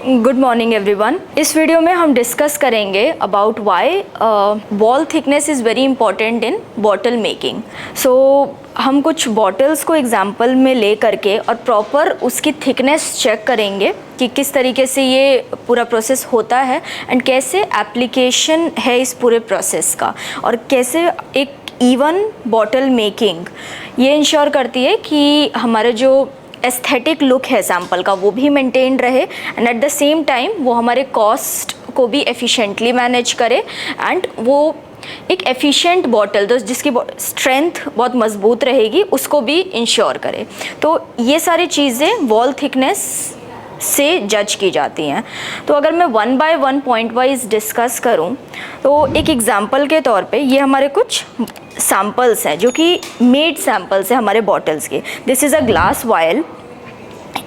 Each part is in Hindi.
Good morning everyone. इस वीडियो में हम डिस्कस करेंगे about why wall thickness is very important in bottle making. So हम कुछ बॉटल्स को एग्जांपल में ले करके और प्रॉपर उसकी थिकनेस चेक करेंगे कि किस तरीके से ये पूरा प्रोसेस होता है एंड कैसे एप्लीकेशन है इस पूरे प्रोसेस का, और कैसे एक इवन बॉटल मेकिंग ये इंश्योर करती है कि हमारे जो एस्थेटिक लुक है सैम्पल का वो भी मेंटेन रहे and at the same time वो हमारे कॉस्ट को भी एफिशिएंटली मैनेज करे एंड वो एक एफिशिएंट बॉटल तो जिसकी स्ट्रेंथ बहुत मजबूत रहेगी उसको भी इंश्योर करे। तो ये सारी चीज़ें वॉल थिकनेस से जज की जाती हैं। तो अगर मैं one by one point wise discuss करूं तो एक एग्जांपल के तौर पे ये हमारे कुछ सैम्पल्स हैं जो कि मेड सैम्पल्स हैं हमारे बॉटल्स के। This is a glass vial.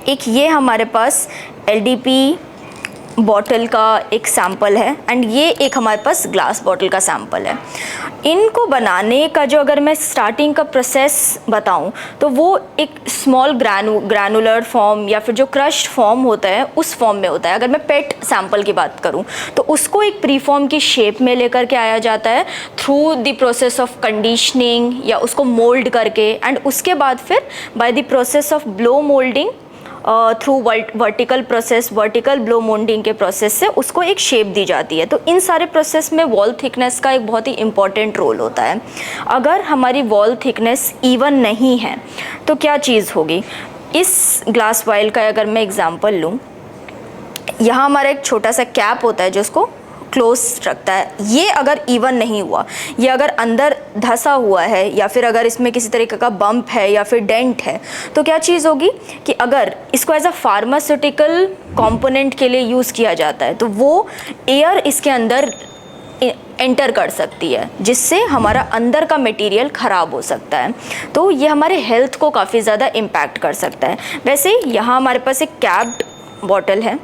एक ये हमारे पास एलडीपी बॉटल का एक सैम्पल है एंड ये एक हमारे पास ग्लास बॉटल का सैम्पल है। इनको बनाने का जो अगर मैं स्टार्टिंग का प्रोसेस बताऊं तो वो एक स्मॉल ग्रैनुलर फॉर्म या फिर जो क्रश्ड फॉर्म होता है उस फॉर्म में होता है। अगर मैं पेट सैम्पल की बात करूं तो उसको एक प्रीफॉर्म की शेप में लेकर के आया जाता है through the process of conditioning या उसको मोल्ड करके, एंड उसके बाद फिर by the process of blow moulding through vertical process, vertical blow moulding के प्रोसेस से उसको एक शेप दी जाती है। तो इन सारे प्रोसेस में वॉल थिकनेस का एक बहुत ही इम्पॉर्टेंट रोल होता है। अगर हमारी वॉल थिकनेस इवन नहीं है तो क्या चीज़ होगी। इस ग्लास वाइल का अगर मैं एग्जांपल लूँ, यहाँ हमारा एक छोटा सा कैप होता है जो उसको क्लोज रखता है। ये अगर इवन नहीं हुआ, ये अगर अंदर धंसा हुआ है या फिर अगर इसमें किसी तरीके का बम्प है या फिर डेंट है तो क्या चीज़ होगी कि अगर इसको एज अ फार्मास्यूटिकल कंपोनेंट के लिए यूज़ किया जाता है तो वो एयर इसके अंदर एंटर कर सकती है जिससे हमारा अंदर का मटेरियल ख़राब हो सकता है। तो ये हमारे हेल्थ को काफ़ी ज़्यादा इम्पैक्ट कर सकता है। वैसे यहाँ हमारे पास एक कैप्ड बॉटल है।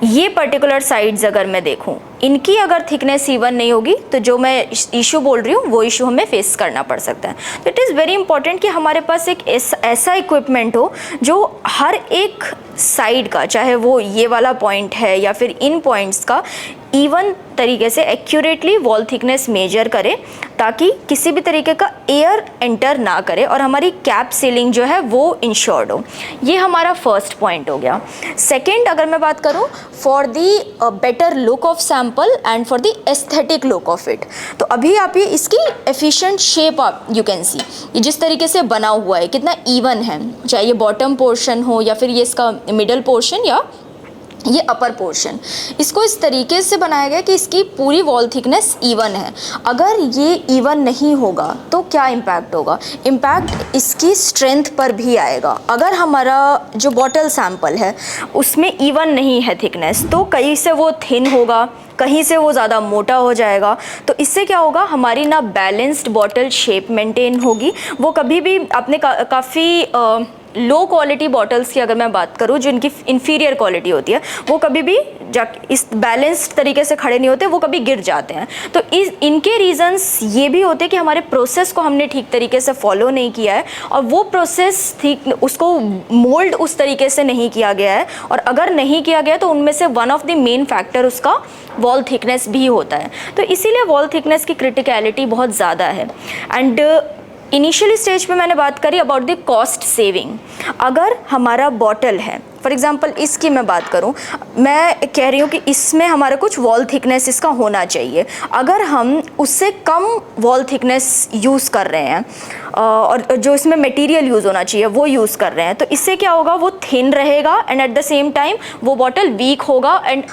ये पर्टिकुलर साइड्स अगर मैं देखूं, इनकी अगर थिकनेस इवन नहीं होगी तो जो मैं इशू बोल रही हूँ वो इशू हमें फेस करना पड़ सकता है। तो इट इज़ वेरी इंपॉर्टेंट कि हमारे पास एक ऐसा इक्विपमेंट हो जो हर एक साइड का, चाहे वो ये वाला पॉइंट है या फिर इन पॉइंट्स का, इवन तरीके से एक्यूरेटली वॉल थिकनेस मेजर करे ताकि किसी भी तरीके का एयर एंटर ना करे और हमारी कैप सीलिंग जो है वो इंश्योर्ड हो। ये हमारा फर्स्ट पॉइंट हो गया। सेकेंड अगर मैं बात करूँ for the better look of sample and for the aesthetic look of it, तो अभी आप ये इसकी एफिशिएंट शेप आप यू कैन सी, ये जिस तरीके से बना हुआ है कितना इवन है, चाहे ये बॉटम पोर्शन हो या फिर ये इसका मिडल पोर्शन या ये अपर पोर्शन, इसको इस तरीके से बनाया गया कि इसकी पूरी वॉल थिकनेस इवन है। अगर ये इवन नहीं होगा तो क्या इम्पैक्ट होगा, इम्पैक्ट इसकी स्ट्रेंथ पर भी आएगा। अगर हमारा जो बॉटल सैम्पल है उसमें इवन नहीं है थिकनेस तो कहीं से वो थिन होगा, कहीं से वो ज़्यादा मोटा हो जाएगा। तो इससे क्या होगा, हमारी ना बैलेंस्ड बॉटल शेप मेंटेन होगी। वो कभी भी आपने काफ़ी लो क्वालिटी बॉटल्स की अगर मैं बात करूँ जो इनकी इन्फीरियर क्वालिटी होती है वो कभी भी इस बैलेंस्ड तरीके से खड़े नहीं होते, वो कभी गिर जाते हैं। तो इनके रीजंस ये भी होते हैं कि हमारे प्रोसेस को हमने ठीक तरीके से फॉलो नहीं किया है और वो प्रोसेस ठीक उसको मोल्ड उस तरीके से नहीं किया गया है, और अगर नहीं किया गया तो उनमें से one of the main factor उसका वॉल थिकनेस भी होता है। तो इसीलिए वॉल थिकनेस की क्रिटिकलिटी बहुत ज़्यादा है। एंड इनिशियली स्टेज पे मैंने बात करी अबाउट द कॉस्ट सेविंग। अगर हमारा बॉटल है, फॉर एग्जांपल इसकी मैं बात करूं, मैं कह रही हूं कि इसमें हमारा कुछ वॉल थिकनेस इसका होना चाहिए। अगर हम उससे कम वॉल थिकनेस यूज़ कर रहे हैं और जो इसमें मटेरियल यूज़ होना चाहिए वो यूज़ कर रहे हैं तो इससे क्या होगा, वो थिन रहेगा and at the same time वो बॉटल वीक होगा एंड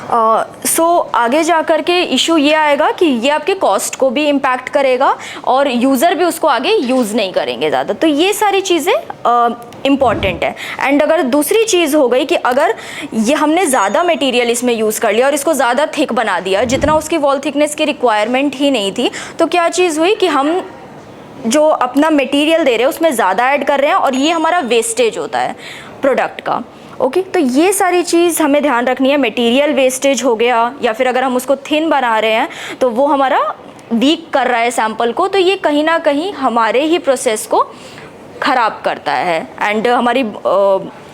सो आगे जा कर के इशू ये आएगा कि ये आपके कॉस्ट को भी इम्पैक्ट करेगा और यूज़र भी उसको आगे यूज़ नहीं करेंगे ज़्यादा। तो ये सारी चीज़ें इम्पॉर्टेंट है। एंड अगर दूसरी चीज़ हो गई कि अगर ये हमने ज़्यादा मटेरियल इसमें यूज़ कर लिया और इसको ज़्यादा थिक बना दिया जितना उसकी वॉल थिकनेस की रिक्वायरमेंट ही नहीं थी, तो क्या चीज़ हुई कि हम जो अपना मटेरियल दे रहे हैं उसमें ज़्यादा ऐड कर रहे हैं और ये हमारा वेस्टेज होता है प्रोडक्ट का। ओके, तो ये सारी चीज़ हमें ध्यान रखनी है। मटेरियल वेस्टेज हो गया या फिर अगर हम उसको थिन बना रहे हैं तो वो हमारा वीक कर रहा है सैंपल को, तो ये कहीं ना कहीं हमारे ही प्रोसेस को ख़राब करता है एंड हमारी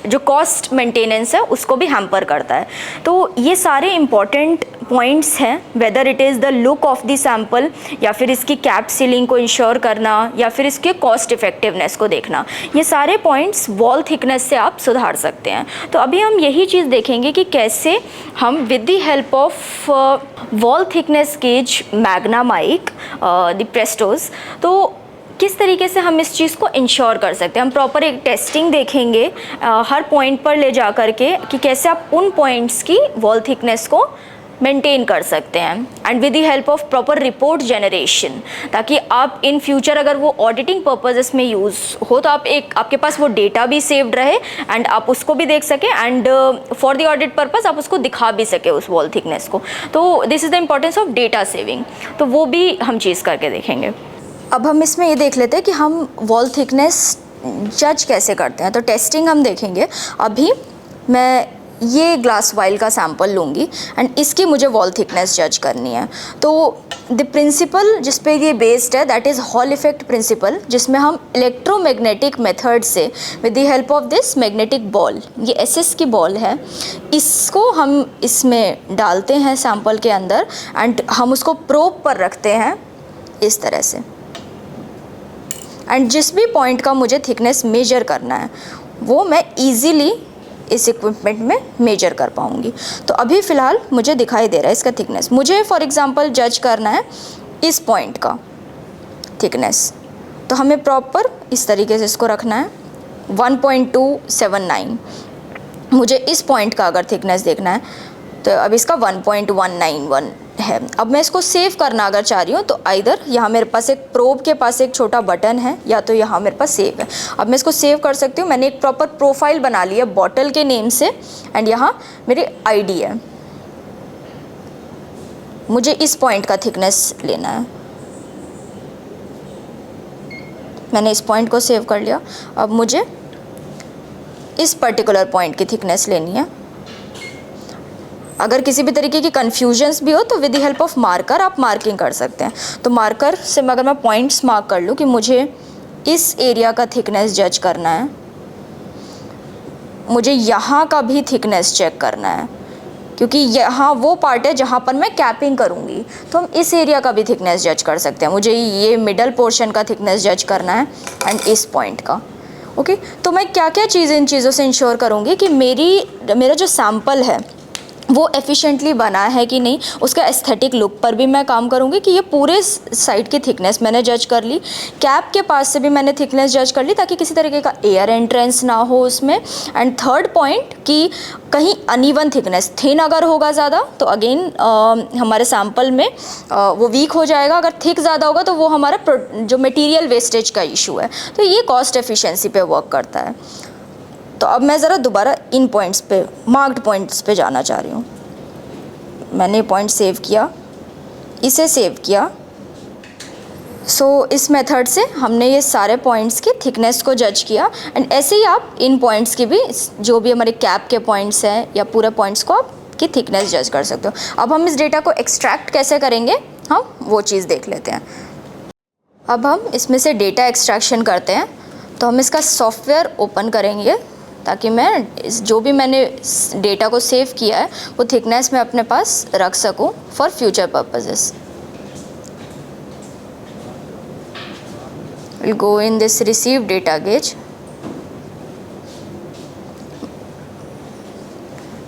जो कॉस्ट मेंटेनेंस है उसको भी हैम्पर करता है। तो ये सारे इंपॉर्टेंट पॉइंट्स हैं, whether it is the look of the sample या फिर इसकी कैप सीलिंग को इंश्योर करना या फिर इसके कॉस्ट इफेक्टिवनेस को देखना, ये सारे पॉइंट्स वॉल थिकनेस से आप सुधार सकते हैं। तो अभी हम यही चीज़ देखेंगे कि कैसे हम with the help of wall thickness gauge Magna Mike the Prestos, तो किस तरीके से हम इस चीज़ को इंश्योर कर सकते हैं। हम प्रॉपर एक टेस्टिंग देखेंगे हर पॉइंट पर ले जा कर के कि कैसे आप उन पॉइंट्स की वॉल थिकनेस को मेंटेन कर सकते हैं and with the help of proper report generation, ताकि आप इन फ्यूचर अगर वो ऑडिटिंग पर्पजेस में यूज़ हो तो आपके पास वो डेटा भी सेव्ड रहे एंड आप उसको भी देख सकें and for the audit purpose आप उसको दिखा भी सके उस वॉल थिकनेस को। तो this is the importance of data saving, तो वो भी हम चीज़ करके देखेंगे। अब हम इसमें ये देख लेते हैं कि हम वॉल थिकनेस जज कैसे करते हैं। तो टेस्टिंग हम देखेंगे। अभी मैं ये ग्लास वाइल का सैंपल लूँगी एंड इसकी मुझे वॉल थिकनेस जज करनी है। तो द प्रिंसिपल जिस पे ये बेस्ड है that is Hall effect principle, जिसमें हम इलेक्ट्रोमैग्नेटिक मेथड से with the help of this magnetic ball, ये एसएस की बॉल है, इसको हम इसमें डालते हैं सैंपल के अंदर एंड हम उसको प्रोब पर रखते हैं इस तरह से। एंड जिस भी पॉइंट का मुझे थिकनेस मेजर करना है वो मैं ईज़िली इस इक्विपमेंट में मेजर कर पाऊँगी। तो अभी फ़िलहाल मुझे दिखाई दे रहा है इसका थिकनेस। मुझे फॉर एग्ज़ाम्पल जज करना है इस पॉइंट का थिकनेस, तो हमें प्रॉपर इस तरीके से इसको रखना है 1.279। मुझे इस पॉइंट का अगर थिकनेस देखना है तो अब इसका 1.191 है। अब मैं इसको सेव करना अगर चाह रही हूँ तो आइदर यहाँ मेरे पास एक प्रोब के पास एक छोटा बटन है या तो यहाँ मेरे पास सेव है। अब मैं इसको सेव कर सकती हूँ। मैंने एक प्रॉपर प्रोफाइल बना ली है बॉटल के नेम से एंड यहाँ मेरी आईडी है। मुझे इस पॉइंट का थिकनेस लेना है, मैंने इस पॉइंट को सेव कर लिया। अब मुझे इस पर्टिकुलर पॉइंट की थिकनेस लेनी है। अगर किसी भी तरीके की कन्फ्यूजन्स भी हो तो with the help of marker आप मार्किंग कर सकते हैं। तो मार्कर से अगर मैं पॉइंट्स मार्क कर लूँ कि मुझे इस एरिया का थिकनेस जज करना है, मुझे यहाँ का भी थिकनेस चेक करना है क्योंकि यहाँ वो पार्ट है जहाँ पर मैं कैपिंग करूँगी, तो हम इस एरिया का भी थिकनेस जज कर सकते हैं। मुझे ये मिडल पोर्शन का थिकनेस जज करना है एंड इस पॉइंट का। ओके, तो मैं क्या क्या चीज़ें इन चीज़ों से इंश्योर करूँगी कि मेरा जो सैम्पल है वो एफिशिएंटली बना है कि नहीं। उसका एस्थेटिक लुक पर भी मैं काम करूँगी कि ये पूरे साइड की थिकनेस मैंने जज कर ली। कैप के पास से भी मैंने थिकनेस जज कर ली ताकि किसी तरीके का एयर एंट्रेंस ना हो उसमें। एंड थर्ड पॉइंट कि कहीं अनइवन थिकनेस, थिन अगर होगा ज़्यादा तो अगेन हमारे सैम्पल में वो वीक हो जाएगा। अगर थिक ज़्यादा होगा तो वो हमारा जो मटेरियल वेस्टेज का इशू है, तो ये कॉस्ट एफिशिएंसी पे वर्क करता है। तो अब मैं ज़रा दोबारा इन पॉइंट्स पे, मार्क्ड पॉइंट्स पे जाना चाह रही हूँ। मैंने पॉइंट सेव किया, इसे सेव किया। इस मेथड से हमने ये सारे पॉइंट्स की थिकनेस को जज किया एंड ऐसे ही आप इन पॉइंट्स की भी, जो भी हमारे कैप के पॉइंट्स हैं या पूरे पॉइंट्स को आप की थिकनेस जज कर सकते हो। अब हम इस डेटा को एक्सट्रैक्ट कैसे करेंगे, हम वो चीज़ देख लेते हैं। अब हम इसमें से डेटा एक्सट्रैक्शन करते हैं। तो हम इसका सॉफ्टवेयर ओपन करेंगे ताकि मैं जो भी मैंने डेटा को सेव किया है वो थिकनेस में अपने पास रख सकूं for future purposes. Will go in this receive data gauge.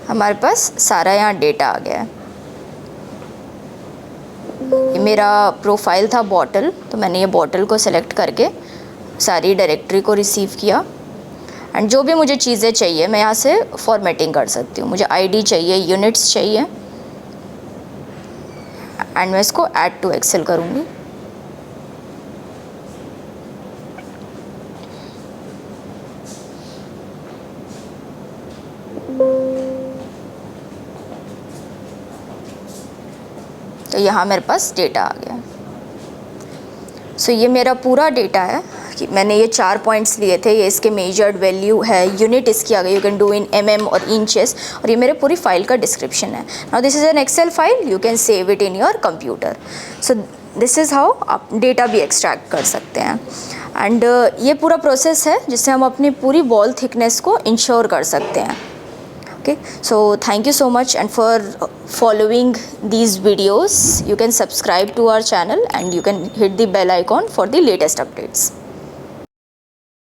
हमारे पास सारा यहाँ डेटा आ गया है। ये मेरा प्रोफाइल था बॉटल, तो मैंने ये बॉटल को सेलेक्ट करके सारी डायरेक्टरी को रिसीव किया एंड जो भी मुझे चीज़ें चाहिए मैं यहाँ से फॉर्मेटिंग कर सकती हूँ। मुझे आईडी चाहिए, यूनिट्स चाहिए एंड मैं इसको ऐड टू एक्सेल करूँगी। तो यहाँ मेरे पास डेटा आ गया। ये मेरा पूरा डेटा है कि मैंने ये 4 पॉइंट्स लिए थे, ये इसके मेजर्ड वैल्यू है, यूनिट इसकी आ गई, you can do in mm और इंचेस, और ये मेरे पूरी फाइल का डिस्क्रिप्शन है। Now this is an Excel file, you can save it in your computer. This is how आप डेटा भी एक्सट्रैक्ट कर सकते हैं। एंड ये पूरा प्रोसेस है जिससे हम अपनी पूरी वॉल थिकनेस को इंश्योर कर सकते हैं. Okay, so thank you so much, and for following these videos you can subscribe to our channel and you can hit the bell icon for the latest updates.